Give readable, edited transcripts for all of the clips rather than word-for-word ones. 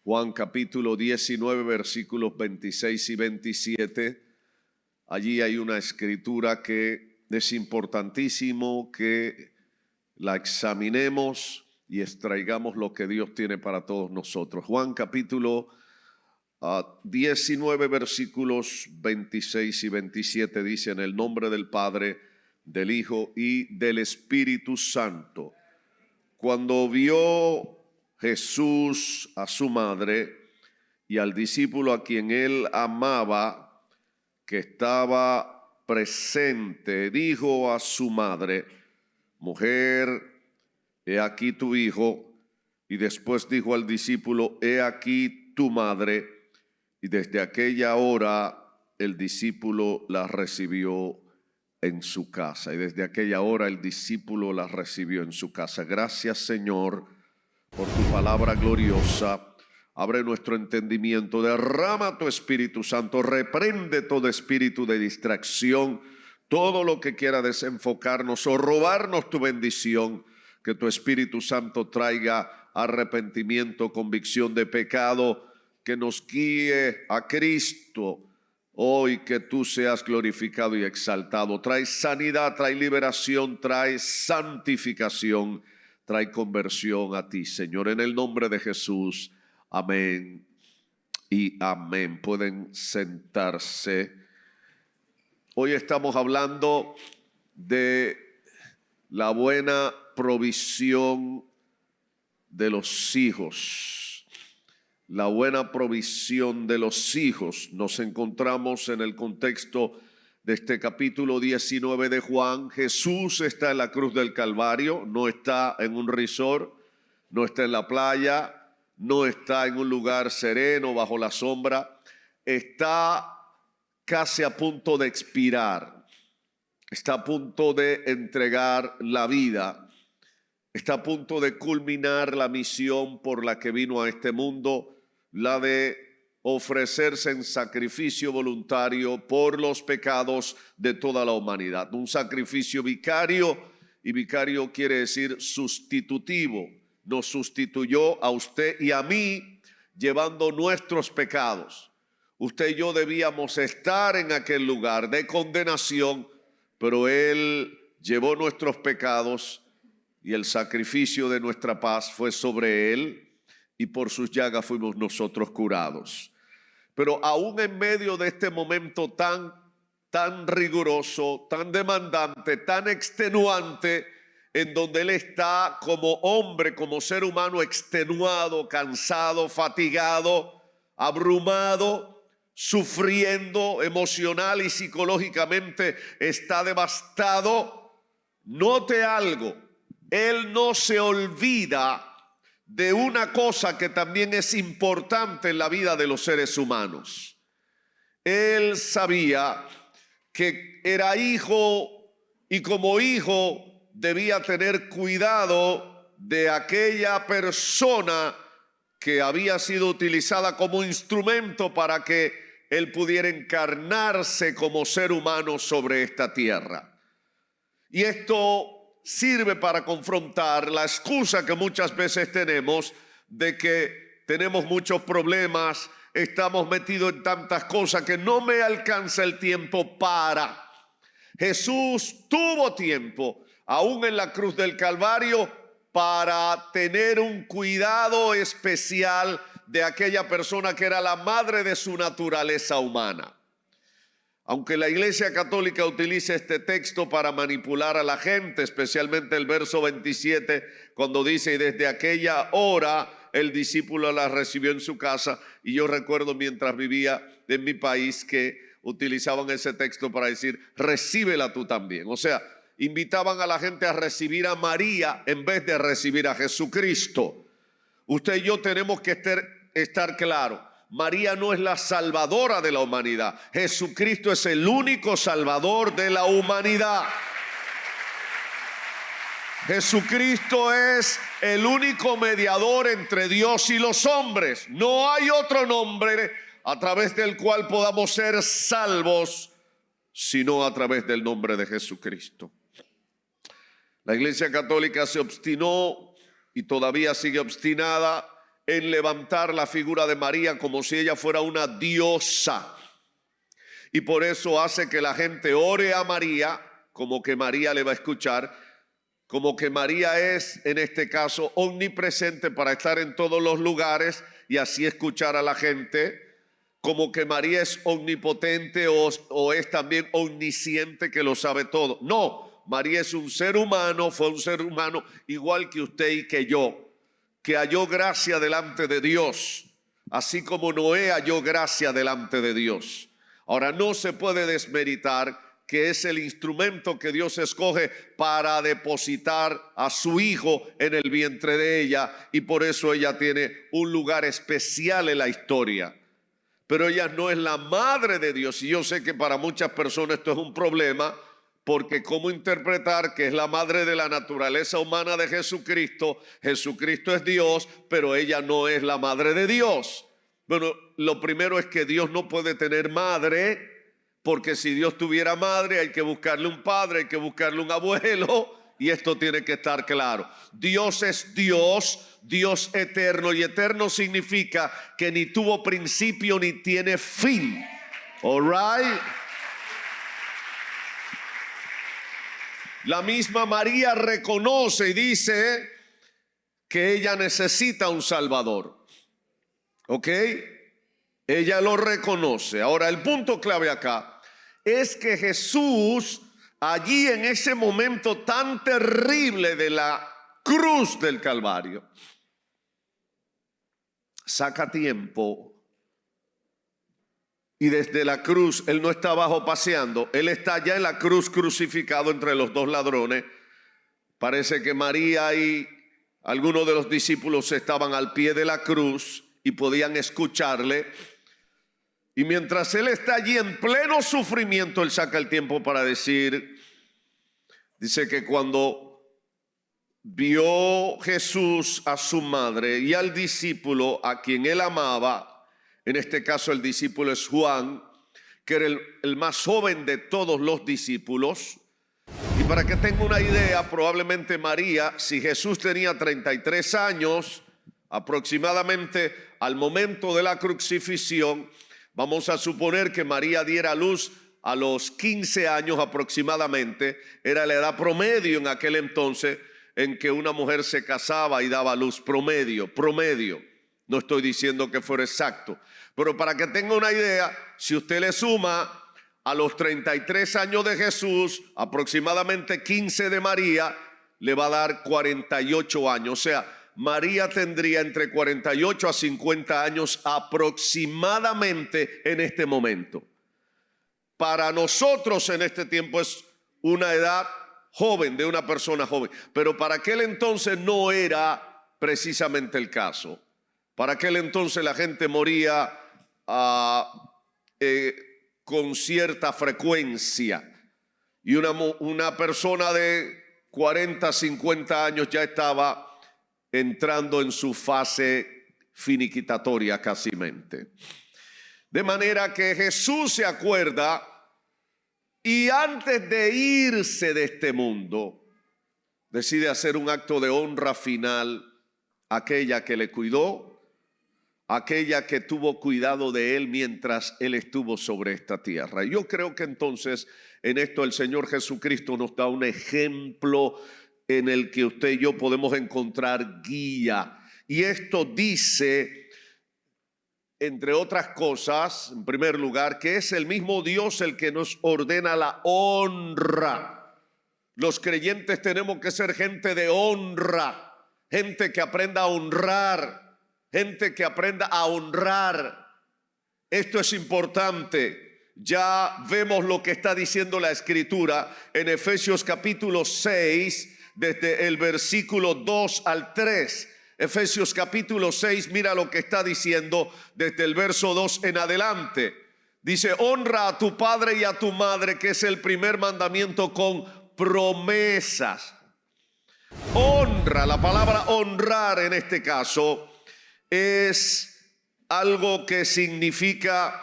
Juan capítulo 19, versículos 26 y 27. Allí hay una escritura que es importantísimo que la examinemos y extraigamos lo que Dios tiene para todos nosotros. Juan capítulo 19, versículos 26 y 27 dice: en el nombre del Padre, del Hijo y del Espíritu Santo. Cuando vio Jesús a su madre y al discípulo a quien él amaba, que estaba presente, dijo a su madre: mujer, he aquí tu hijo. Y después dijo al discípulo: he aquí tu madre. Y desde aquella hora el discípulo la recibió en su casa. Y desde aquella hora el discípulo la recibió en su casa. Gracias, Señor, por tu palabra gloriosa. Abre nuestro entendimiento, derrama tu Espíritu Santo, reprende todo espíritu de distracción, todo lo que quiera desenfocarnos o robarnos tu bendición. Que tu Espíritu Santo traiga arrepentimiento, convicción de pecado, que nos guíe a Cristo hoy, que tú seas glorificado y exaltado. Trae sanidad, trae liberación, trae santificación, trae conversión a ti, Señor, en el nombre de Jesús. Amén y amén. Pueden sentarse. Hoy estamos hablando de la buena provisión de los hijos. La buena provisión de los hijos. Nos encontramos en el contexto de este capítulo 19 de Juan. Jesús está en la cruz del Calvario, no está en un resort, no está en la playa, no está en un lugar sereno bajo la sombra, está casi a punto de expirar, está a punto de entregar la vida, está a punto de culminar la misión por la que vino a este mundo, la de ofrecerse en sacrificio voluntario por los pecados de toda la humanidad. Un sacrificio vicario, y vicario quiere decir sustitutivo. Nos sustituyó a usted y a mí llevando nuestros pecados. Usted y yo debíamos estar en aquel lugar de condenación, pero Él llevó nuestros pecados y el sacrificio de nuestra paz fue sobre Él, y por sus llagas fuimos nosotros curados. Pero aún en medio de este momento tan riguroso, tan demandante, tan extenuante, en donde Él está como hombre, como ser humano, extenuado, cansado, fatigado, abrumado, sufriendo emocional y psicológicamente, está devastado. Note algo, Él no se olvida de una cosa que también es importante en la vida de los seres humanos. Él sabía que era hijo y como hijo debía tener cuidado de aquella persona que había sido utilizada como instrumento para que Él pudiera encarnarse como ser humano sobre esta tierra. Y esto sirve para confrontar la excusa que muchas veces tenemos de que tenemos muchos problemas, estamos metidos en tantas cosas que no me alcanza el tiempo para. Jesús tuvo tiempo, aún en la cruz del Calvario, para tener un cuidado especial de aquella persona que era la madre de su naturaleza humana. Aunque la Iglesia Católica utiliza este texto para manipular a la gente, especialmente el verso 27, cuando dice: y desde aquella hora el discípulo la recibió en su casa. Y yo recuerdo mientras vivía en mi país que utilizaban ese texto para decir: recíbela tú también. O sea, invitaban a la gente a recibir a María en vez de recibir a Jesucristo. Usted y yo tenemos que estar claros. María no es la salvadora de la humanidad. Jesucristo es el único salvador de la humanidad. Jesucristo es el único mediador entre Dios y los hombres. No hay otro nombre a través del cual podamos ser salvos, sino a través del nombre de Jesucristo. La Iglesia Católica se obstinó y todavía sigue obstinada en levantar la figura de María como si ella fuera una diosa. Y por eso hace que la gente ore a María, como que María le va a escuchar, como que María es, en este caso, omnipresente para estar en todos los lugares y así escuchar a la gente, como que María es omnipotente o es también omnisciente que lo sabe todo. No, María es un ser humano, fue un ser humano igual que usted y que yo, que halló gracia delante de Dios, así como Noé halló gracia delante de Dios. Ahora, no se puede desmeritar que es el instrumento que Dios escoge para depositar a su hijo en el vientre de ella, y por eso ella tiene un lugar especial en la historia. Pero ella no es la madre de Dios, y yo sé que para muchas personas esto es un problema, porque cómo interpretar que es la madre de la naturaleza humana de Jesucristo. Jesucristo es Dios, pero ella no es la madre de Dios. Bueno, lo primero es que Dios no puede tener madre, porque si Dios tuviera madre hay que buscarle un padre, hay que buscarle un abuelo, y esto tiene que estar claro. Dios es Dios, Dios eterno, y eterno significa que ni tuvo principio ni tiene fin. All right. La misma María reconoce y dice que ella necesita un Salvador. ¿Ok? Ella lo reconoce. Ahora, el punto clave acá es que Jesús, allí en ese momento tan terrible de la cruz del Calvario, saca tiempo. Y desde la cruz, Él no está abajo paseando, Él está ya en la cruz crucificado entre los dos ladrones. Parece que María y algunos de los discípulos estaban al pie de la cruz y podían escucharle. Y mientras Él está allí en pleno sufrimiento, Él saca el tiempo para decir, dice que cuando vio Jesús a su madre y al discípulo a quien Él amaba, en este caso el discípulo es Juan, que era el más joven de todos los discípulos. Y para que tenga una idea, probablemente María, si Jesús tenía 33 años aproximadamente al momento de la crucifixión, vamos a suponer que María diera a luz a los 15 años aproximadamente. Era la edad promedio en aquel entonces en que una mujer se casaba y daba a luz, promedio. No estoy diciendo que fuera exacto, pero para que tenga una idea, si usted le suma a los 33 años de Jesús, aproximadamente 15 de María, le va a dar 48 años. O sea, María tendría entre 48 a 50 años aproximadamente en este momento. Para nosotros en este tiempo es una edad joven, de una persona joven, pero para aquel entonces no era precisamente el caso. Para aquel entonces la gente moría con cierta frecuencia, y una persona de 40, 50 años ya estaba entrando en su fase finiquitatoria casimente. De manera que Jesús se acuerda y antes de irse de este mundo decide hacer un acto de honra final a aquella que le cuidó, aquella que tuvo cuidado de él mientras él estuvo sobre esta tierra. Yo creo que entonces en esto el Señor Jesucristo nos da un ejemplo en el que usted y yo podemos encontrar guía. Y esto dice, entre otras cosas, en primer lugar, que es el mismo Dios el que nos ordena la honra. Los creyentes tenemos que ser gente de honra, gente que aprenda a honrar. Gente que aprenda a honrar. Esto es importante. Ya vemos lo que está diciendo la Escritura en Efesios capítulo 6, desde el versículo 2 al 3. Efesios capítulo 6, mira lo que está diciendo desde el verso 2 en adelante. Dice, honra a tu padre y a tu madre, que es el primer mandamiento con promesas. Honra, la palabra honrar en este caso es algo que significa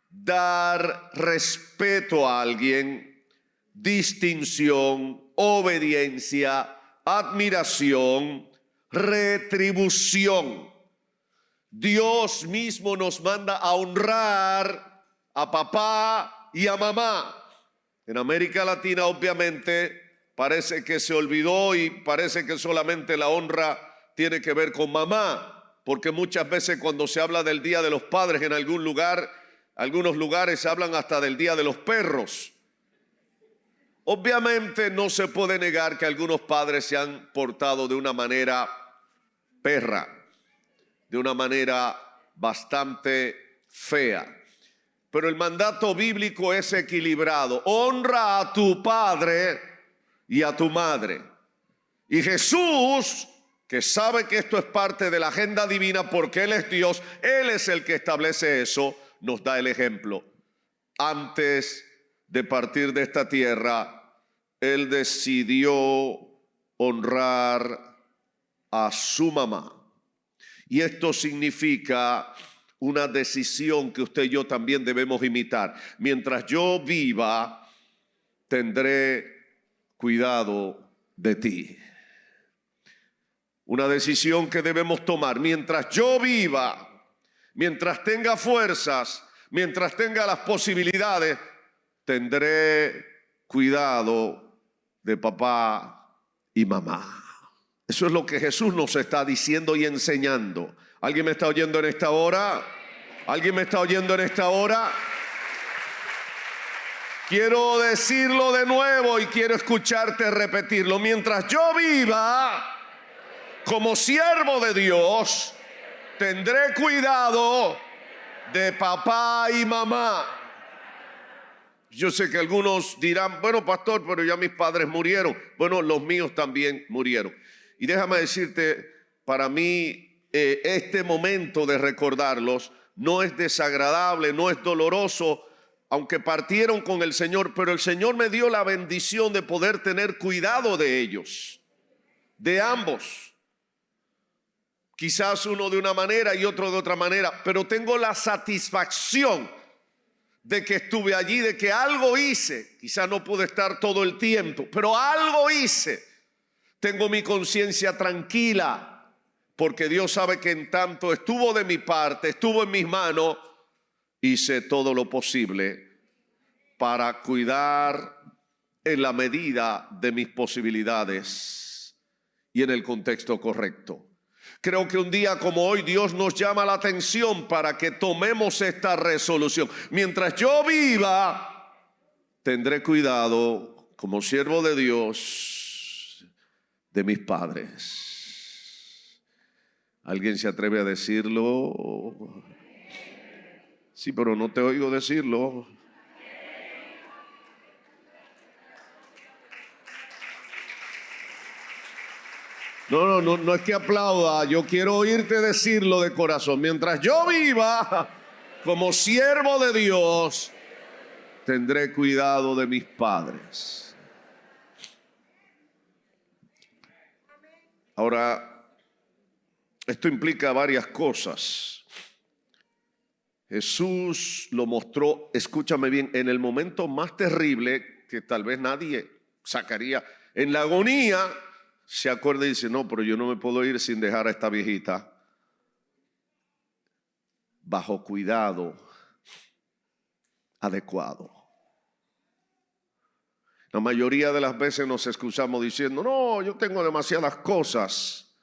dar respeto a alguien, distinción, obediencia, admiración, retribución. Dios mismo nos manda a honrar a papá y a mamá. En América Latina, obviamente, parece que se olvidó y parece que solamente la honra tiene que ver con mamá, porque muchas veces cuando se habla del Día de los Padres en algún lugar, algunos lugares hablan hasta del Día de los Perros. Obviamente no se puede negar que algunos padres se han portado de una manera perra, de una manera bastante fea. Pero el mandato bíblico es equilibrado. Honra a tu padre y a tu madre. Y Jesús, que sabe que esto es parte de la agenda divina porque Él es Dios, Él es el que establece eso, nos da el ejemplo. Antes de partir de esta tierra, Él decidió honrar a su mamá. Y esto significa una decisión que usted y yo también debemos imitar. Mientras yo viva, tendré cuidado de ti. Una decisión que debemos tomar. Mientras yo viva, mientras tenga fuerzas, mientras tenga las posibilidades, tendré cuidado de papá y mamá. Eso es lo que Jesús nos está diciendo y enseñando. ¿Alguien me está oyendo en esta hora? ¿Alguien me está oyendo en esta hora? Quiero decirlo de nuevo y quiero escucharte repetirlo. Mientras yo viva como siervo de Dios, tendré cuidado de papá y mamá. Yo sé que algunos dirán, bueno, pastor, pero ya mis padres murieron. Bueno, los míos también murieron. Y déjame decirte, para mí este momento de recordarlos no es desagradable, no es doloroso, aunque partieron con el Señor, pero el Señor me dio la bendición de poder tener cuidado de ellos, de ambos. Quizás uno de una manera y otro de otra manera, pero tengo la satisfacción de que estuve allí, de que algo hice. Quizás no pude estar todo el tiempo, pero algo hice. Tengo mi conciencia tranquila, porque Dios sabe que en tanto estuvo de mi parte, estuvo en mis manos, hice todo lo posible para cuidar en la medida de mis posibilidades y en el contexto correcto. Creo que un día como hoy Dios nos llama la atención para que tomemos esta resolución. Mientras yo viva, tendré cuidado como siervo de Dios de mis padres. ¿Alguien se atreve a decirlo? Sí, pero no te oigo decirlo. No es que aplauda, yo quiero oírte decirlo de corazón. Mientras yo viva como siervo de Dios, tendré cuidado de mis padres. Ahora, esto implica varias cosas. Jesús lo mostró, escúchame bien, en el momento más terrible que tal vez nadie sacaría. En la agonía se acuerda y dice, no, pero yo no me puedo ir sin dejar a esta viejita. Bajo cuidado adecuado. La mayoría de las veces nos excusamos diciendo, no, yo tengo demasiadas cosas.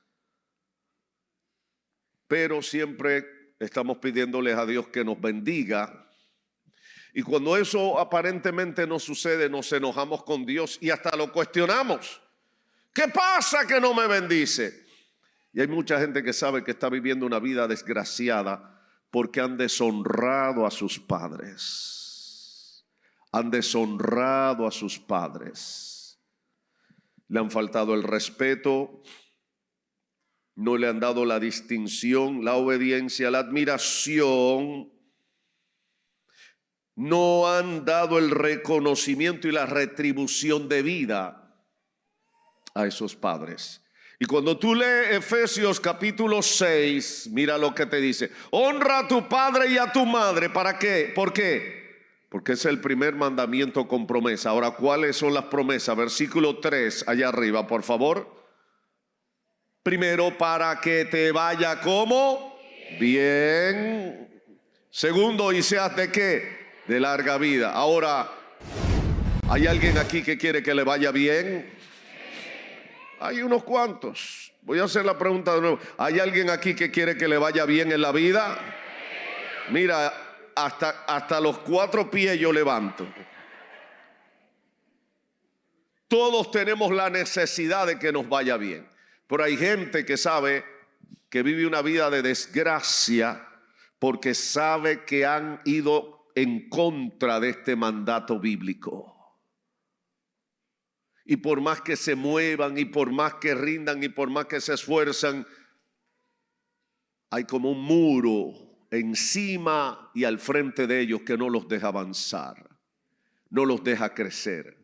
Pero siempre estamos pidiéndoles a Dios que nos bendiga. Y cuando eso aparentemente no sucede, nos enojamos con Dios y hasta lo cuestionamos. ¿Qué pasa que no me bendice? Y hay mucha gente que sabe que está viviendo una vida desgraciada porque han deshonrado a sus padres. Han deshonrado a sus padres. Le han faltado el respeto. No le han dado la distinción, la obediencia, la admiración. No han dado el reconocimiento y la retribución debida a esos padres. Y cuando tú lees Efesios capítulo 6, mira lo que te dice. Honra a tu padre y a tu madre. ¿Para qué? ¿Por qué? Porque es el primer mandamiento con promesa. Ahora, ¿cuáles son las promesas? Versículo 3, allá arriba, por favor. Primero, para que te vaya como bien. Segundo, y seas de qué, de larga vida. Ahora, ¿hay alguien aquí que quiere que le vaya bien? Hay unos cuantos. Voy a hacer la pregunta de nuevo. ¿Hay alguien aquí que quiere que le vaya bien en la vida? Mira, hasta los 4 pies yo levanto. Todos tenemos la necesidad de que nos vaya bien. Pero hay gente que sabe que vive una vida de desgracia porque sabe que han ido en contra de este mandato bíblico. Y por más que se muevan y por más que rindan y por más que se esfuerzan, hay como un muro encima y al frente de ellos que no los deja avanzar, no los deja crecer.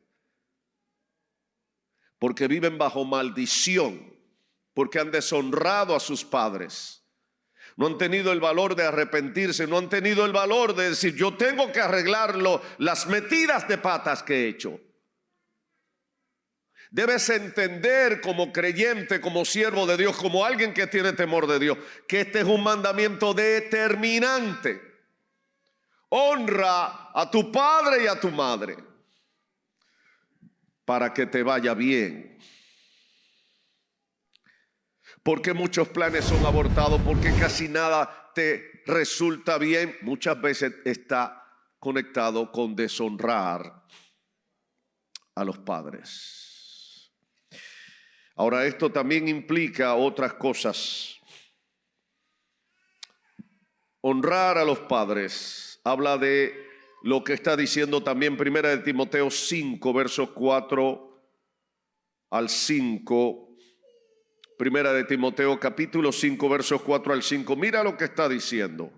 Porque viven bajo maldición, porque han deshonrado a sus padres. No han tenido el valor de arrepentirse, no han tenido el valor de decir, yo tengo que arreglarlo, las metidas de patas que he hecho. Debes entender como creyente, como siervo de Dios, como alguien que tiene temor de Dios, que este es un mandamiento determinante. Honra a tu padre y a tu madre para que te vaya bien. Porque muchos planes son abortados, porque casi nada te resulta bien. Muchas veces está conectado con deshonrar a los padres. Ahora, esto también implica otras cosas. Honrar a los padres habla de lo que está diciendo también Primera de Timoteo 5, versos 4 al 5. Primera de Timoteo capítulo 5 versos 4 al 5. Mira lo que está diciendo.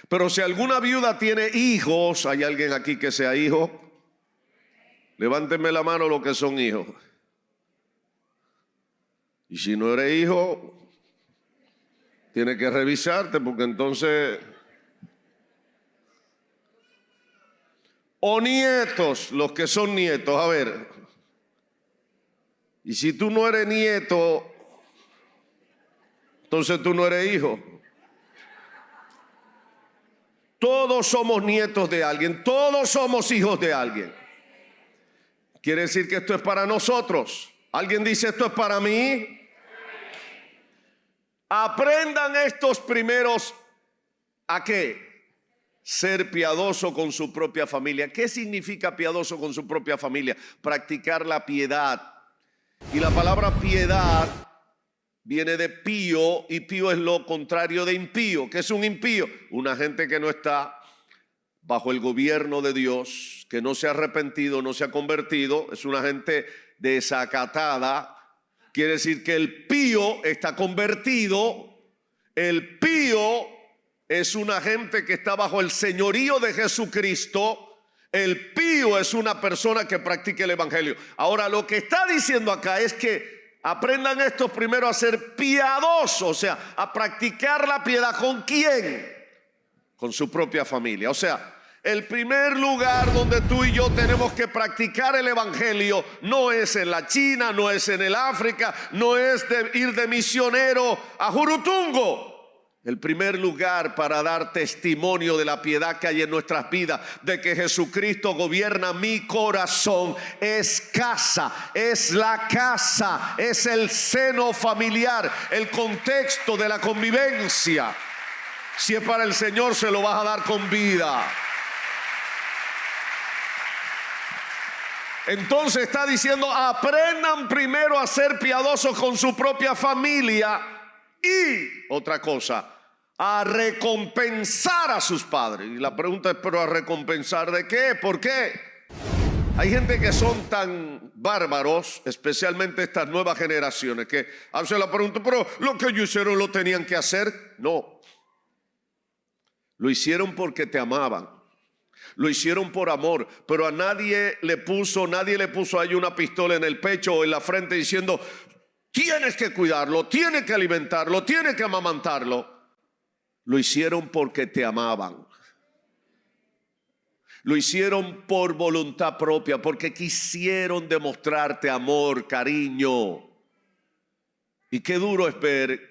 Pero si alguna viuda tiene hijos, ¿hay alguien aquí que sea hijo? Levántenme la mano los que son hijos. Y si no eres hijo, tienes que revisarte porque entonces... O nietos, los que son nietos, a ver... Y si tú no eres nieto, entonces tú no eres hijo. Todos somos nietos de alguien, todos somos hijos de alguien. Quiere decir que esto es para nosotros. ¿Alguien dice esto es para mí? Aprendan estos primeros ¿a qué? Ser piadoso con su propia familia. ¿Qué significa piadoso con su propia familia? Practicar la piedad. Y la palabra piedad viene de pío, y pío es lo contrario de impío. ¿Qué es un impío? Una gente que no está bajo el gobierno de Dios, que no se ha arrepentido, no se ha convertido. Es una gente desacatada. Quiere decir que el pío está convertido. El pío es una gente que está bajo el señorío de Jesucristo. El pío es una persona que practica el evangelio. Ahora, lo que está diciendo acá es que aprendan estos primero a ser piadosos, o sea, a practicar la piedad. ¿Con quién? Con su propia familia. O sea, el primer lugar donde tú y yo tenemos que practicar el evangelio no es en la China, no es en el África, no es de ir de misionero a Jurutungo. El primer lugar para dar testimonio de la piedad que hay en nuestras vidas, de que Jesucristo gobierna mi corazón, es casa, es la casa, es el seno familiar, el contexto de la convivencia. Si es para el Señor, se lo vas a dar con vida. Entonces está diciendo, aprendan primero a ser piadosos con su propia familia. Y otra cosa, a recompensar a sus padres. Y la pregunta es, ¿pero a recompensar de qué? ¿Por qué? Hay gente que son tan bárbaros, especialmente estas nuevas generaciones, que hacen la pregunta, ¿pero lo que ellos hicieron lo tenían que hacer? No. Lo hicieron porque te amaban. Lo hicieron por amor, pero a nadie le puso ahí una pistola en el pecho o en la frente diciendo, tienes que cuidarlo, tienes que alimentarlo, tienes que amamantarlo. Lo hicieron porque te amaban. Lo hicieron por voluntad propia, porque quisieron demostrarte amor, cariño. Y qué duro es ver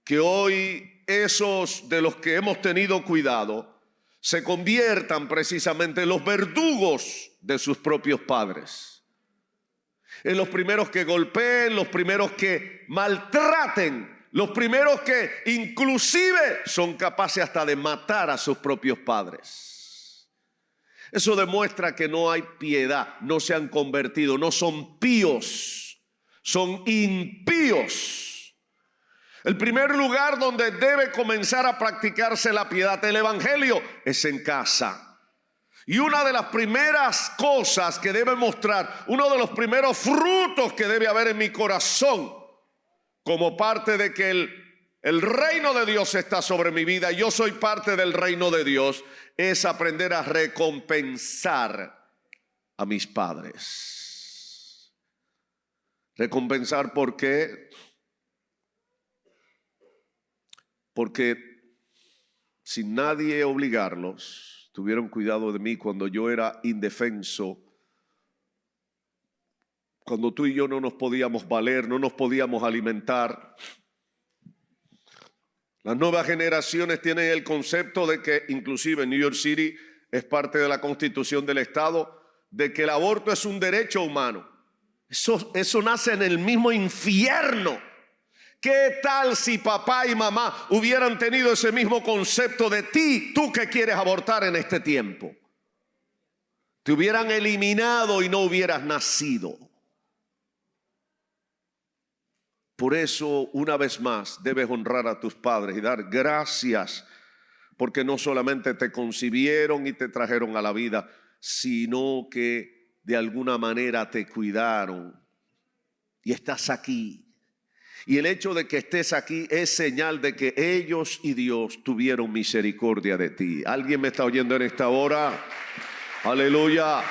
que hoy esos de los que hemos tenido cuidado se conviertan precisamente en los verdugos de sus propios padres, en los primeros que golpeen, los primeros que maltraten, los primeros que inclusive son capaces hasta de matar a sus propios padres. Eso demuestra que no hay piedad, no se han convertido, no son píos, son impíos. El primer lugar donde debe comenzar a practicarse la piedad del evangelio es en casa. Y una de las primeras cosas que debe mostrar, uno de los primeros frutos que debe haber en mi corazón, como parte de que el reino de Dios está sobre mi vida, yo soy parte del reino de Dios, es aprender a recompensar a mis padres. Recompensar, ¿por qué? Porque sin nadie obligarlos, tuvieron cuidado de mí cuando yo era indefenso, cuando tú y yo no nos podíamos valer, no nos podíamos alimentar. Las nuevas generaciones tienen el concepto de que, inclusive en New York City, es parte de la Constitución del Estado, de que el aborto es un derecho humano. Eso nace en el mismo infierno. ¿Qué tal si papá y mamá hubieran tenido ese mismo concepto de ti, tú que quieres abortar en este tiempo? Te hubieran eliminado y no hubieras nacido. Por eso, una vez más, debes honrar a tus padres y dar gracias, porque no solamente te concibieron y te trajeron a la vida, sino que de alguna manera te cuidaron y estás aquí. Y el hecho de que estés aquí es señal de que ellos y Dios tuvieron misericordia de ti. ¿Alguien me está oyendo en esta hora? Aleluya.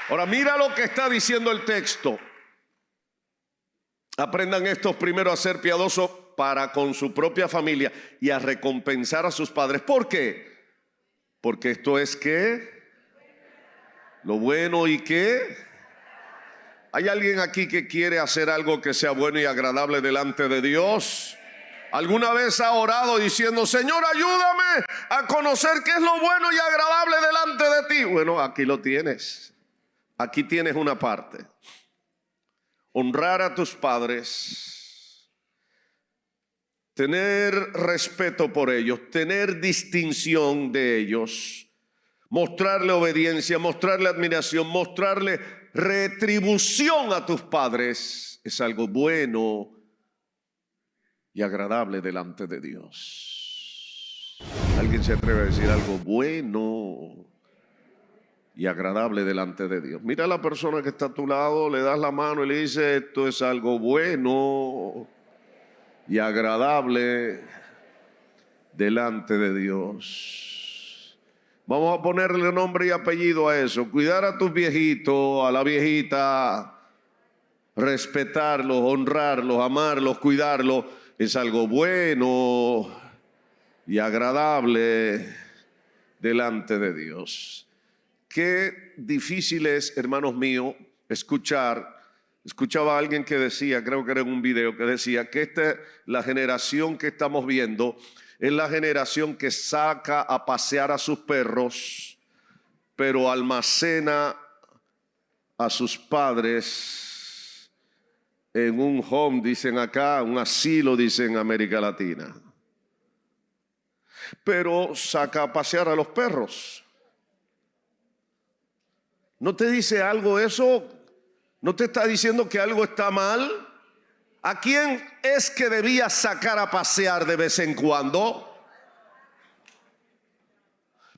Ahora mira lo que está diciendo el texto. Aprendan estos primero a ser piadosos para con su propia familia y a recompensar a sus padres. ¿Por qué? Porque esto es ¿qué? Lo bueno y ¿qué? ¿Hay alguien aquí que quiere hacer algo que sea bueno y agradable delante de Dios? ¿Alguna vez ha orado diciendo, Señor, ayúdame a conocer qué es lo bueno y agradable delante de ti? Bueno, aquí lo tienes. Aquí tienes una parte. Honrar a tus padres, tener respeto por ellos, tener distinción de ellos, mostrarle obediencia, mostrarle admiración, mostrarle retribución a tus padres, es algo bueno y agradable delante de Dios. ¿Alguien se atreve a decir algo bueno y agradable delante de Dios? Mira a la persona que está a tu lado, le das la mano y le dices, esto es algo bueno y agradable delante de Dios. Vamos a ponerle nombre y apellido a eso. Cuidar a tus viejitos, a la viejita, respetarlos, honrarlos, amarlos, cuidarlos, es algo bueno y agradable delante de Dios. Qué difícil es, hermanos míos, escuchaba a alguien que decía, creo que era en un video, que decía que la generación que estamos viendo es la generación que saca a pasear a sus perros, pero almacena a sus padres en un home, dicen acá, un asilo, dicen en América Latina. Pero saca a pasear a los perros. ¿No te dice algo eso? ¿No te está diciendo que algo está mal? ¿A quién es que debía sacar a pasear de vez en cuando?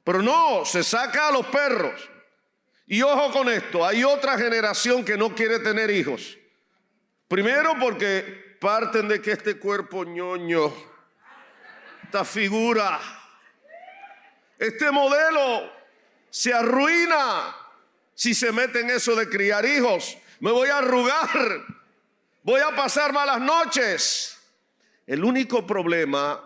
Pero no, se saca a los perros. Y ojo con esto, hay otra generación que no quiere tener hijos. Primero porque parten de que este cuerpo ñoño, esta figura, este modelo se arruina si se mete en eso de criar hijos. Me voy a arrugar, voy a pasar malas noches. El único problema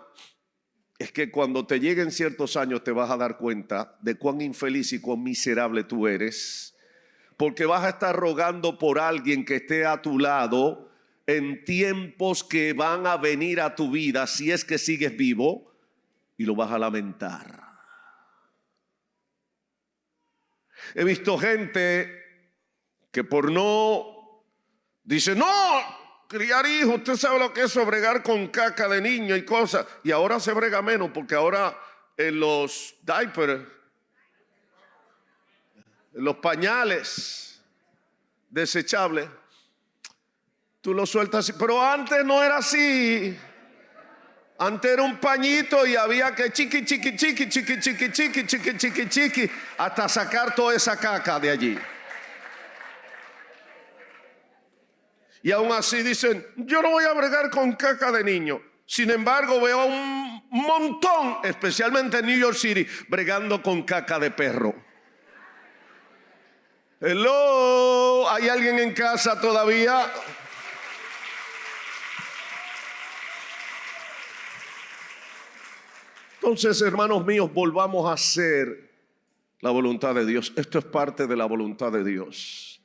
es que cuando te lleguen ciertos años te vas a dar cuenta de cuán infeliz y cuán miserable tú eres, porque vas a estar rogando por alguien que esté a tu lado en tiempos que van a venir a tu vida si es que sigues vivo y lo vas a lamentar. He visto gente que por no, dice, no, criar hijos, usted sabe lo que es bregar con caca de niño y cosas. Y ahora se brega menos porque ahora en los diapers, en los pañales desechables, tú lo sueltas así. Pero antes no era así. Antes era un pañito y había que chiqui, chiqui, chiqui, chiqui, chiqui, chiqui, chiqui, chiqui, chiqui, hasta sacar toda esa caca de allí. Y aún así dicen, yo no voy a bregar con caca de niño. Sin embargo, veo un montón, especialmente en New York City, bregando con caca de perro. Hello, ¿hay alguien en casa todavía? Entonces, hermanos míos, volvamos a hacer la voluntad de Dios. Esto es parte de la voluntad de Dios.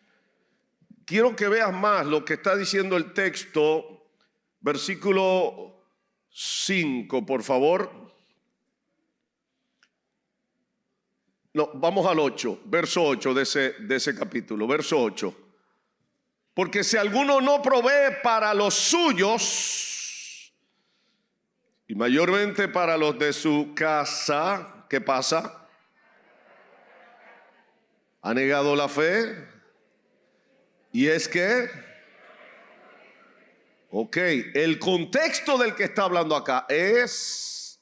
Quiero que veas más lo que está diciendo el texto, versículo 5, por favor. No, vamos al 8, verso 8 de ese capítulo, verso 8. Porque si alguno no provee para los suyos, y mayormente para los de su casa, ¿qué pasa? Ha negado la fe. Y es que, ok, el contexto del que está hablando acá es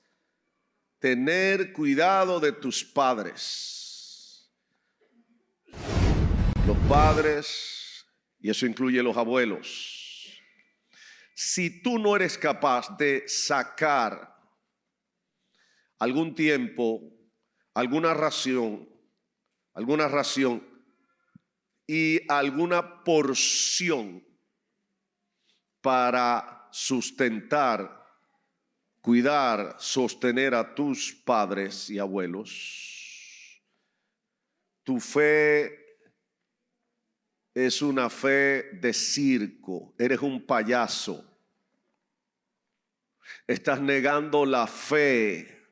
tener cuidado de tus padres. Los padres, y eso incluye los abuelos. Si tú no eres capaz de sacar algún tiempo, alguna ración y alguna porción para sustentar, cuidar, sostener a tus padres y abuelos, tu fe es una fe de circo, eres un payaso. Estás negando la fe.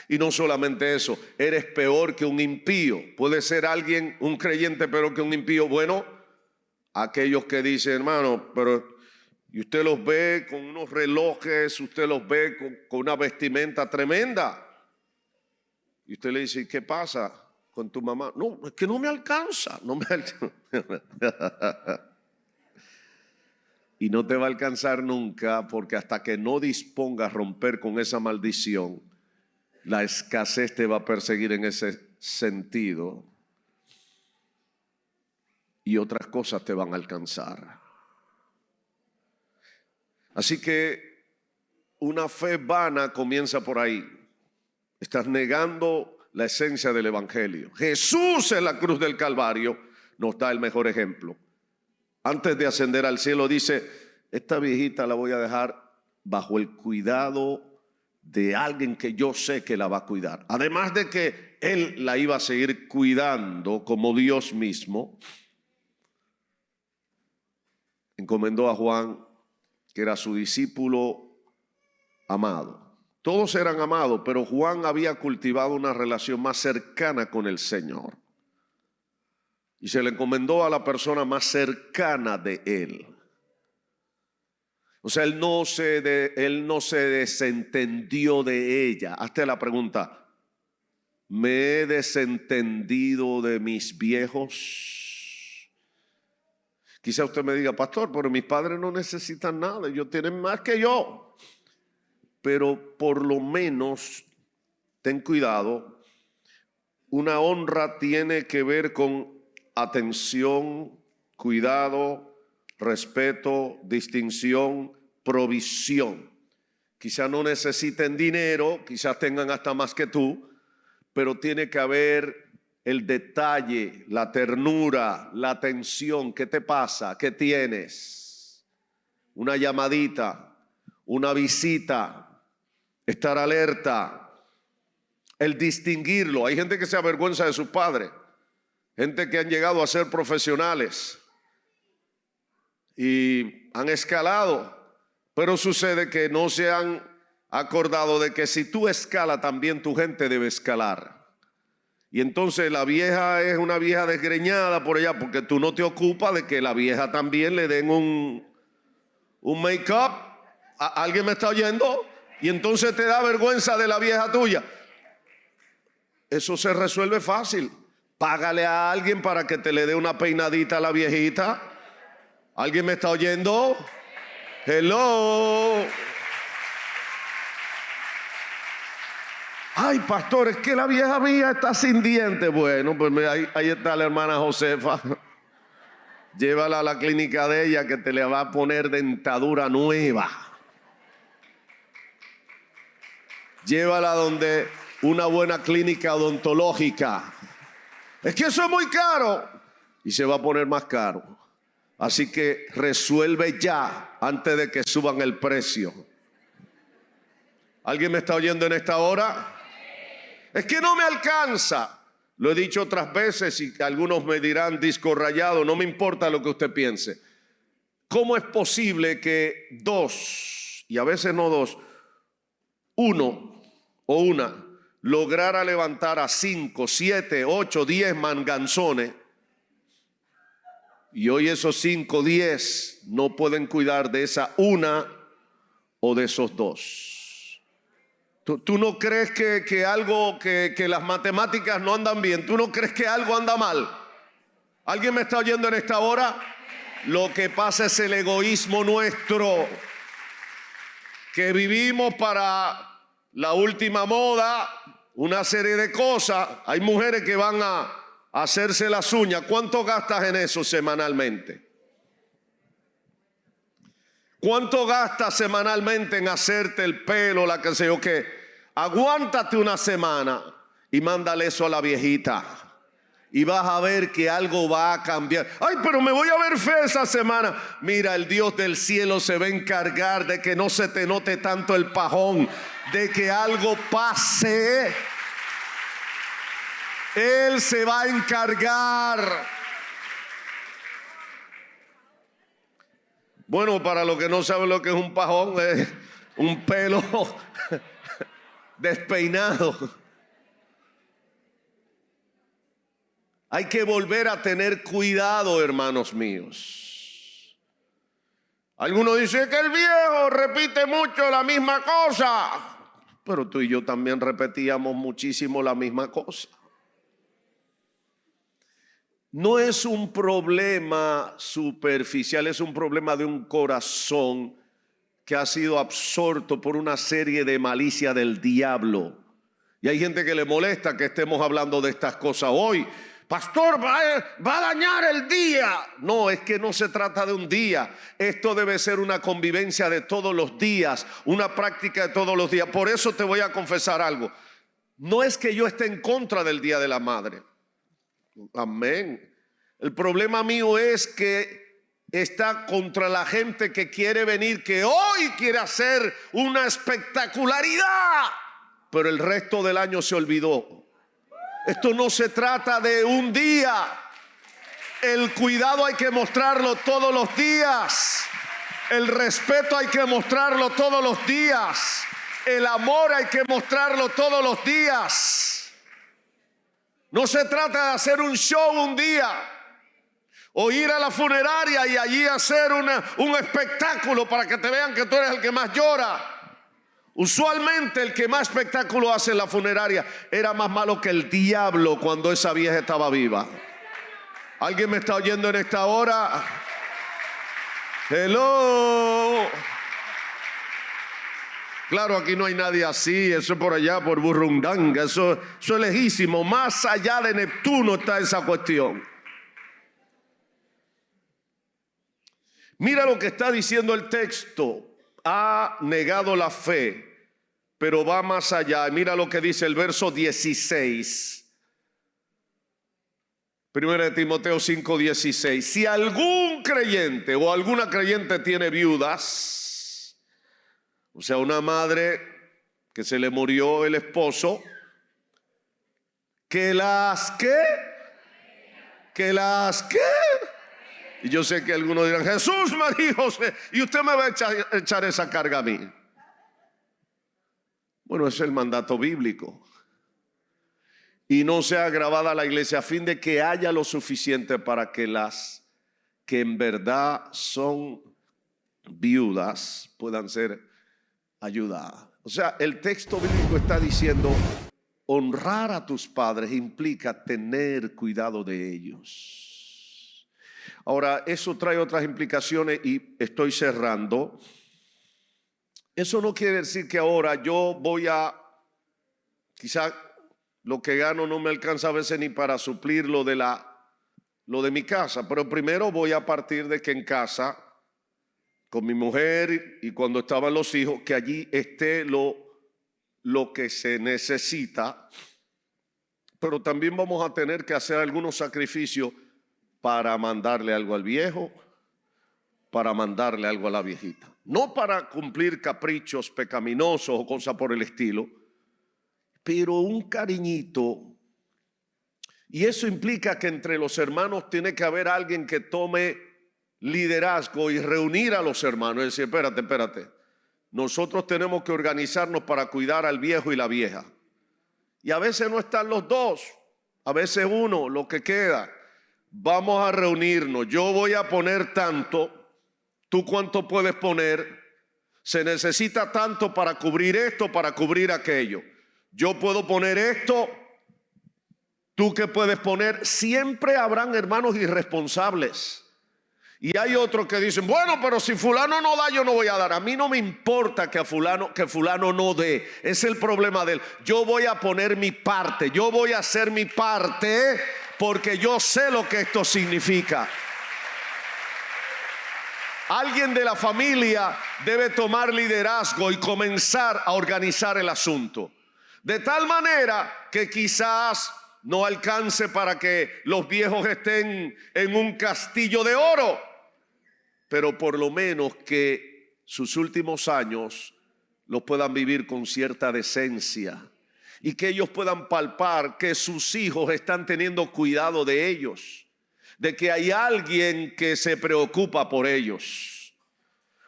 Y no solamente eso, eres peor que un impío. Puede ser alguien, un creyente, peor que un impío. Bueno, aquellos que dicen, hermano, pero y usted los ve con unos relojes, usted los ve con una vestimenta tremenda. Y usted le dice, ¿qué pasa con tu mamá? No, es que no me alcanza, no me alcanza. Y no te va a alcanzar nunca, porque hasta que no dispongas a romper con esa maldición, la escasez te va a perseguir en ese sentido y otras cosas te van a alcanzar. Así que una fe vana comienza por ahí. Estás negando la esencia del evangelio. Jesús en la cruz del Calvario nos da el mejor ejemplo. Antes de ascender al cielo dice, esta viejita la voy a dejar bajo el cuidado de alguien que yo sé que la va a cuidar. Además de que él la iba a seguir cuidando como Dios mismo, encomendó a Juan, que era su discípulo amado. Todos eran amados, pero Juan había cultivado una relación más cercana con el Señor. Y se le encomendó a la persona más cercana de él. O sea, él no se desentendió de ella. Hazte la pregunta, ¿me he desentendido de mis viejos? Quizá usted me diga, pastor, pero mis padres no necesitan nada, ellos tienen más que yo. Pero por lo menos, ten cuidado, una honra tiene que ver con atención, cuidado, respeto, distinción, provisión. Quizás no necesiten dinero, quizás tengan hasta más que tú, pero tiene que haber el detalle, la ternura, la atención. ¿Qué te pasa? ¿Qué tienes? Una llamadita, una visita, estar alerta, el distinguirlo. Hay gente que se avergüenza de sus padres, gente que han llegado a ser profesionales. y han escalado, pero sucede que no se han acordado de que si tú escalas, también tu gente debe escalar. Y entonces la vieja es una vieja desgreñada por allá, porque tú no te ocupas de que la vieja también le den un make-up. ¿Alguien me está oyendo? Y entonces te da vergüenza de la vieja tuya. Eso se resuelve fácil. Págale a alguien para que te le dé una peinadita a la viejita. ¿Alguien me está oyendo? Hello. Ay, pastor, es que la vieja mía está sin dientes. Bueno, pues mira, ahí está la hermana Josefa. Llévala a la clínica de ella que te le va a poner dentadura nueva. Llévala donde una buena clínica odontológica. Es que eso es muy caro. Y se va a poner más caro. Así que resuelve ya antes de que suban el precio. ¿Alguien me está oyendo en esta hora? Es que no me alcanza. Lo he dicho otras veces y algunos me dirán disco rayado. No me importa lo que usted piense. ¿Cómo es posible que dos, y a veces no dos, uno o una, lograra levantar a 5, 7, 8, 10 manganzones? Y hoy esos 5, 10 no pueden cuidar de esa una o de esos dos. ¿Tú no crees que algo, que las matemáticas no andan bien? ¿Tú no crees que algo anda mal? ¿Alguien me está oyendo en esta hora? Lo que pasa es el egoísmo nuestro, que vivimos para la última moda, una serie de cosas. Hay mujeres que van a hacerse las uñas. ¿Cuánto gastas en eso semanalmente? ¿Cuánto gastas semanalmente en hacerte el pelo, la que sé yo qué? Aguántate una semana y mándale eso a la viejita. Y vas a ver que algo va a cambiar. Ay, pero me voy a ver fea esa semana. Mira, el Dios del cielo se va a encargar de que no se te note tanto el pajón, de que algo pase. Él se va a encargar. Bueno, para los que no saben lo que es un pajón, es un pelo despeinado. Hay que volver a tener cuidado, hermanos míos. Algunos dicen que el viejo repite mucho la misma cosa, pero tú y yo también repetíamos muchísimo la misma cosa. No es un problema superficial, es un problema de un corazón que ha sido absorto por una serie de malicia del diablo. Y hay gente que le molesta que estemos hablando de estas cosas hoy. Pastor, va a dañar el día. No, es que no se trata de un día. Esto debe ser una convivencia de todos los días, una práctica de todos los días. Por eso te voy a confesar algo. No es que yo esté en contra del Día de la Madre. Amén. El problema mío es que está contra la gente que quiere venir, que hoy quiere hacer una espectacularidad, pero el resto del año se olvidó. Esto no se trata de un día. El cuidado hay que mostrarlo todos los días. El respeto hay que mostrarlo todos los días. El amor hay que mostrarlo todos los días. No se trata de hacer un show un día o ir a la funeraria y allí hacer un espectáculo para que te vean que tú eres el que más llora. Usualmente el que más espectáculo hace en la funeraria era más malo que el diablo cuando esa vieja estaba viva. ¿Alguien me está oyendo en esta hora? Hello. Claro, aquí no hay nadie así, eso es por allá, por Burrundanga, eso es lejísimo, más allá de Neptuno está esa cuestión. Mira lo que está diciendo el texto, ha negado la fe, pero va más allá. Mira lo que dice el verso 16. Primera de Timoteo 5:16. Si algún creyente o alguna creyente tiene viudas, o sea, una madre que se le murió el esposo, que las Y yo sé que algunos dirán, Jesús me dijo, y usted me va a echar esa carga a mí. Bueno, ese es el mandato bíblico. Y no sea agravada la iglesia a fin de que haya lo suficiente para que las que en verdad son viudas puedan ser ayudadas. O sea, el texto bíblico está diciendo, honrar a tus padres implica tener cuidado de ellos. Ahora, eso trae otras implicaciones y estoy cerrando. Eso no quiere decir que ahora yo voy a, quizá lo que gano no me alcanza a veces ni para suplir lo de mi casa, pero primero voy a partir de que en casa, con mi mujer y cuando estaban los hijos, que allí esté lo que se necesita, pero también vamos a tener que hacer algunos sacrificios para mandarle algo al viejo, para mandarle algo a la viejita. No para cumplir caprichos pecaminosos o cosas por el estilo, pero un cariñito. Y eso implica que entre los hermanos tiene que haber alguien que tome liderazgo y reunir a los hermanos. Es decir, espérate. Nosotros tenemos que organizarnos para cuidar al viejo y la vieja. Y a veces no están los dos, a veces uno, lo que queda. Vamos a reunirnos. Yo voy a poner tanto. ¿Tú cuánto puedes poner? Se necesita tanto para cubrir esto, para cubrir aquello. Yo puedo poner esto, ¿tú qué puedes poner? Siempre habrán hermanos irresponsables. Y hay otros que dicen, bueno, pero si fulano no da, yo no voy a dar. A mí no me importa que fulano no dé. Es el problema de él. Yo voy a poner mi parte, yo voy a hacer mi parte porque yo sé lo que esto significa. Alguien de la familia debe tomar liderazgo y comenzar a organizar el asunto. De tal manera que quizás no alcance para que los viejos estén en un castillo de oro, pero por lo menos que sus últimos años los puedan vivir con cierta decencia y que ellos puedan palpar que sus hijos están teniendo cuidado de ellos, de que hay alguien que se preocupa por ellos.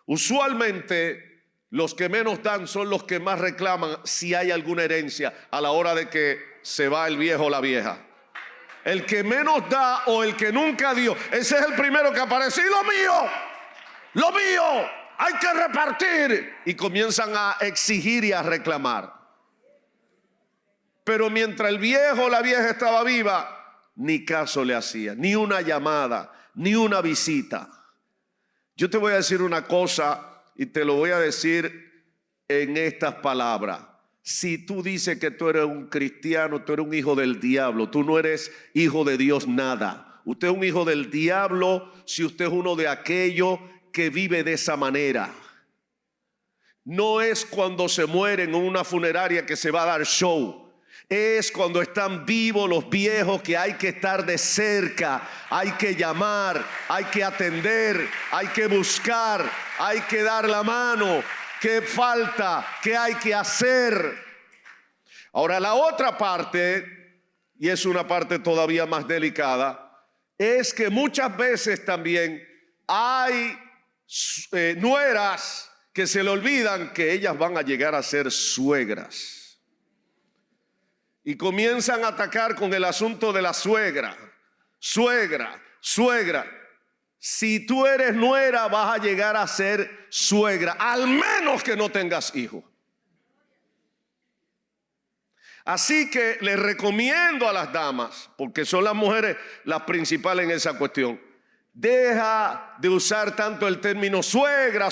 Usualmente los que menos dan son los que más reclaman si hay alguna herencia a la hora de que se va el viejo o la vieja. El que menos da o el que nunca dio, ese es el primero que aparece. ¡Y lo mío! Hay que repartir. Y comienzan a exigir y a reclamar. Pero mientras el viejo o la vieja estaba viva, ni caso le hacía, ni una llamada, ni una visita. Yo te voy a decir una cosa y te lo voy a decir en estas palabras. Si tú dices que tú eres un cristiano, tú eres un hijo del diablo, tú no eres hijo de Dios nada. Usted es un hijo del diablo si usted es uno de aquellos que vive de esa manera. No es cuando se mueren en una funeraria que se va a dar show. Es cuando están vivos los viejos que hay que estar de cerca, hay que llamar, hay que atender, hay que buscar, hay que dar la mano. ¿Qué falta? ¿Qué hay que hacer? Ahora la otra parte, y es una parte todavía más delicada, es que muchas veces también hay nueras que se le olvidan que ellas van a llegar a ser suegras. Y comienzan a atacar con el asunto de la suegra. Suegra. Si tú eres nuera, vas a llegar a ser suegra, al menos que no tengas hijos. Así que les recomiendo a las damas, porque son las mujeres las principales en esa cuestión, deja de usar tanto el término suegra,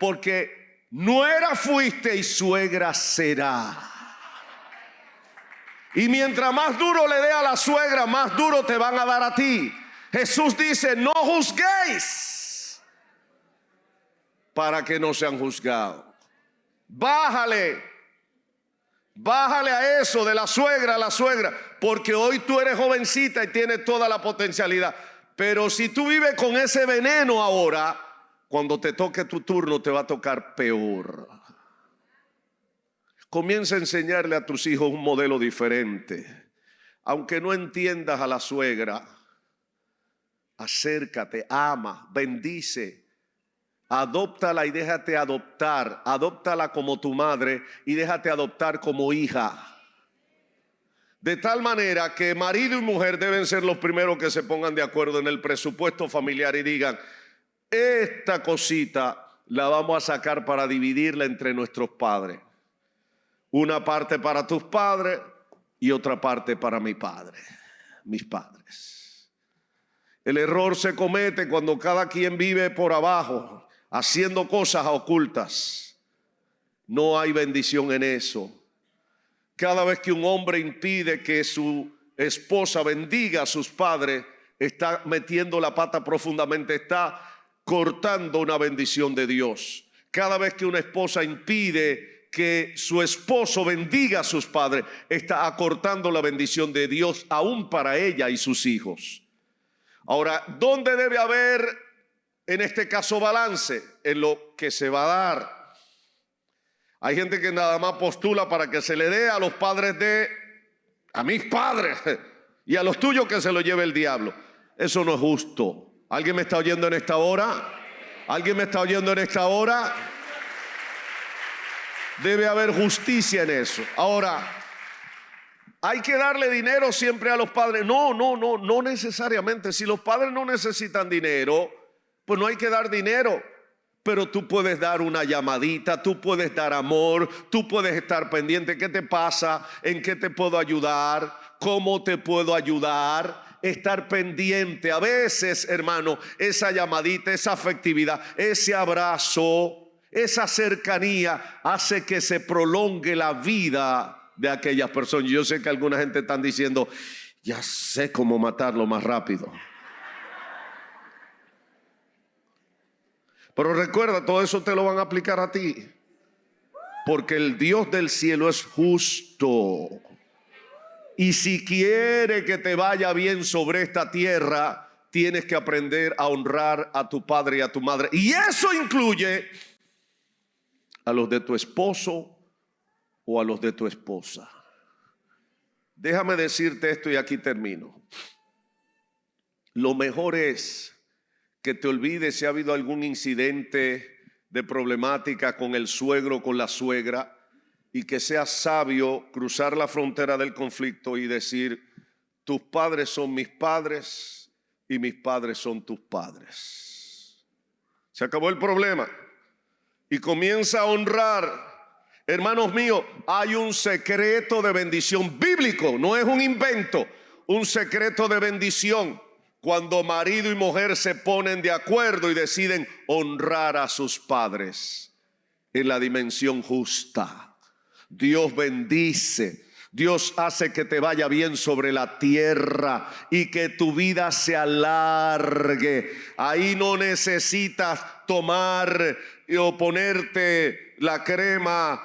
porque nuera fuiste y suegra será. Y mientras más duro le dé a la suegra, más duro te van a dar a ti. Jesús dice, no juzguéis para que no sean juzgados. Bájale a eso de la suegra a la suegra, porque hoy tú eres jovencita y tienes toda la potencialidad. Pero si tú vives con ese veneno ahora, cuando te toque tu turno te va a tocar peor. Comienza a enseñarle a tus hijos un modelo diferente. Aunque no entiendas a la suegra, acércate, ama, bendice. Adóptala y déjate adoptar. Adóptala como tu madre y déjate adoptar como hija. De tal manera que marido y mujer deben ser los primeros que se pongan de acuerdo en el presupuesto familiar y digan: esta cosita la vamos a sacar para dividirla entre nuestros padres. Una parte para tus padres y otra parte para mi padre, mis padres. El error se comete cuando cada quien vive por abajo, haciendo cosas ocultas. No hay bendición en eso. Cada vez que un hombre impide que su esposa bendiga a sus padres, está metiendo la pata profundamente, está cortando una bendición de Dios. Cada vez que una esposa impide que su esposo bendiga a sus padres, está acortando la bendición de Dios aún para ella y sus hijos. Ahora, ¿dónde debe haber en este caso balance? En lo que se va a dar. Hay gente que nada más postula para que se le dé a los padres a mis padres, y a los tuyos que se lo lleve el diablo. Eso no es justo. ¿Alguien me está oyendo en esta hora? ¿Alguien me está oyendo en esta hora? Debe haber justicia en eso. Ahora, ¿hay que darle dinero siempre a los padres? No necesariamente. Si los padres no necesitan dinero, pues no hay que dar dinero. Pero tú puedes dar una llamadita, tú puedes dar amor, tú puedes estar pendiente. ¿Qué te pasa? ¿En qué te puedo ayudar? ¿Cómo te puedo ayudar? Estar pendiente. A veces, hermano, esa llamadita, esa afectividad, ese abrazo, esa cercanía hace que se prolongue la vida de aquellas personas. Yo sé que alguna gente están diciendo: ya sé cómo matarlo más rápido. Pero recuerda, todo eso te lo van a aplicar a ti, porque el Dios del cielo es justo. Y si quiere que te vaya bien sobre esta tierra, tienes que aprender a honrar a tu padre y a tu madre. Y eso incluye a los de tu esposo o a los de tu esposa. Déjame decirte esto y aquí termino. Lo mejor es que te olvides si ha habido algún incidente de problemática con el suegro, con la suegra, y que seas sabio cruzar la frontera del conflicto y decir: tus padres son mis padres y mis padres son tus padres. Se acabó el problema. Y comienza a honrar. Hermanos míos, hay un secreto de bendición bíblico, no es un invento, un secreto de bendición. Cuando marido y mujer se ponen de acuerdo y deciden honrar a sus padres en la dimensión justa, Dios bendice. Dios hace que te vaya bien sobre la tierra y que tu vida se alargue. Ahí no necesitas tomar o ponerte la crema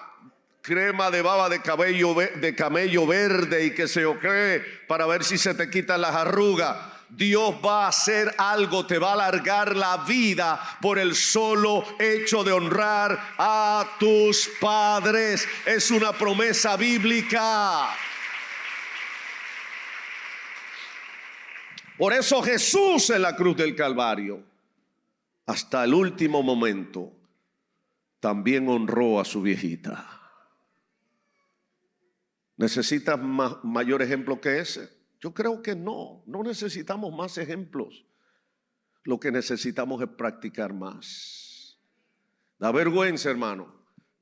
de baba de camello verde y que se cree para ver si se te quitan las arrugas. Dios va a hacer algo, te va a alargar la vida por el solo hecho de honrar a tus padres. Es una promesa bíblica. Por eso Jesús en la cruz del Calvario, hasta el último momento, también honró a su viejita. ¿Necesitas mayor ejemplo que ese? Yo creo que no necesitamos más ejemplos. Lo que necesitamos es practicar más. Da vergüenza, hermano,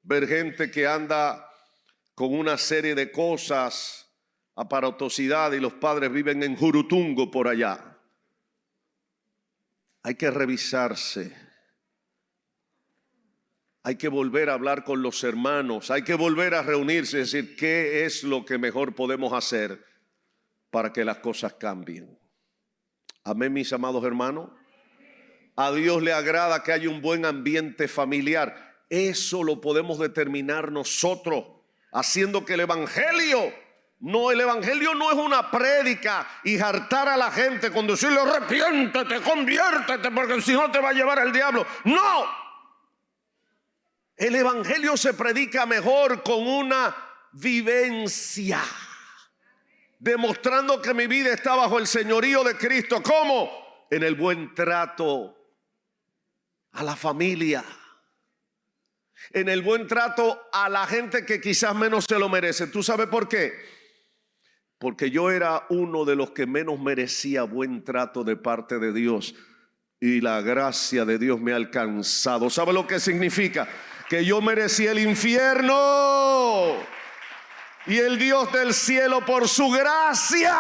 ver gente que anda con una serie de cosas, aparatosidad, y los padres viven en Jurutungo por allá. Hay que revisarse. Hay que volver a hablar con los hermanos. Hay que volver a reunirse y decir qué es lo que mejor podemos hacer para que las cosas cambien. Amén, mis amados hermanos. A Dios le agrada que haya un buen ambiente familiar. Eso lo podemos determinar nosotros, haciendo que el evangelio no es una prédica y hartar a la gente con decirle: arrepiéntete, conviértete, porque si no te va a llevar el diablo. No. El evangelio se predica mejor con una vivencia, demostrando que mi vida está bajo el señorío de Cristo. ¿Cómo? en el buen trato a la familia, en el buen trato a la gente que quizás menos se lo merece. ¿Tú sabes por qué? Porque yo era uno de los que menos merecía buen trato de parte de Dios, y la gracia de Dios me ha alcanzado. ¿Sabe lo que significa? Que yo merecía el infierno, y el Dios del cielo, por su gracia,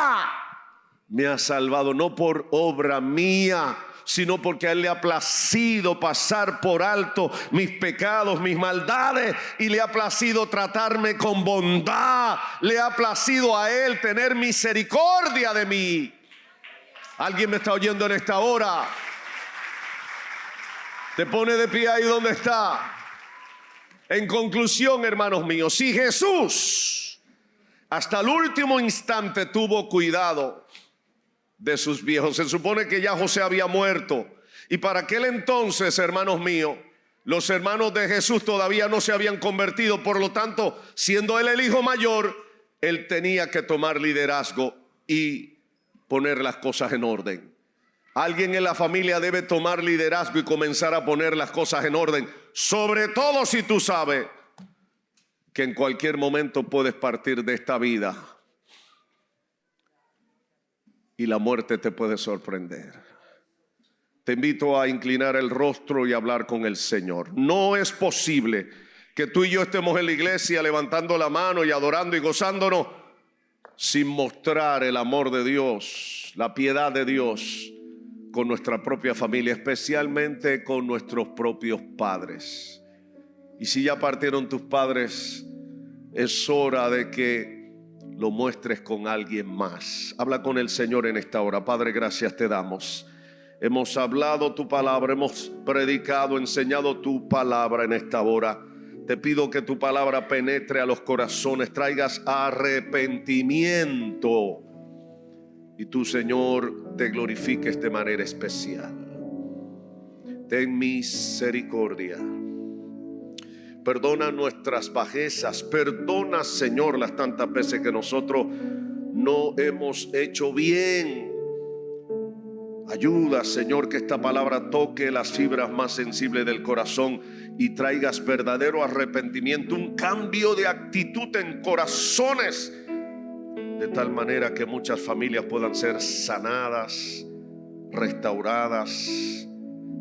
me ha salvado, no por obra mía, sino porque a Él le ha placido pasar por alto mis pecados, mis maldades, y le ha placido tratarme con bondad. Le ha placido a Él tener misericordia de mí. ¿Alguien me está oyendo en esta hora? Te pone de pie ahí donde está. En conclusión, hermanos míos, si Jesús hasta el último instante tuvo cuidado de sus viejos, se supone que ya José había muerto, y para aquel entonces, hermanos míos, los hermanos de Jesús todavía no se habían convertido. Por lo tanto, siendo él el hijo mayor, él tenía que tomar liderazgo y poner las cosas en orden. Alguien en la familia debe tomar liderazgo y comenzar a poner las cosas en orden, sobre todo si tú sabes que en cualquier momento puedes partir de esta vida y la muerte te puede sorprender. Te invito a inclinar el rostro y hablar con el Señor. No es posible que tú y yo estemos en la iglesia levantando la mano y adorando y gozándonos sin mostrar el amor de Dios, la piedad de Dios con nuestra propia familia, especialmente con nuestros propios padres. Y si ya partieron tus padres, es hora de que lo muestres con alguien más. Habla con el Señor en esta hora. Padre, gracias te damos. Hemos hablado tu palabra, hemos predicado, enseñado tu palabra en esta hora. Te pido que tu palabra penetre a los corazones, traigas arrepentimiento, y tú, Señor, te glorifiques de manera especial. Ten misericordia. Perdona nuestras bajezas. Perdona, Señor, las tantas veces que nosotros no hemos hecho bien. Ayuda, Señor, que esta palabra toque las fibras más sensibles del corazón y traigas verdadero arrepentimiento, un cambio de actitud en corazones, de tal manera que muchas familias puedan ser sanadas, restauradas,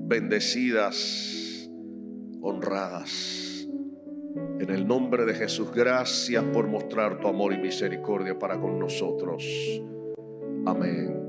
bendecidas, honradas. En el nombre de Jesús, gracias por mostrar tu amor y misericordia para con nosotros. Amén.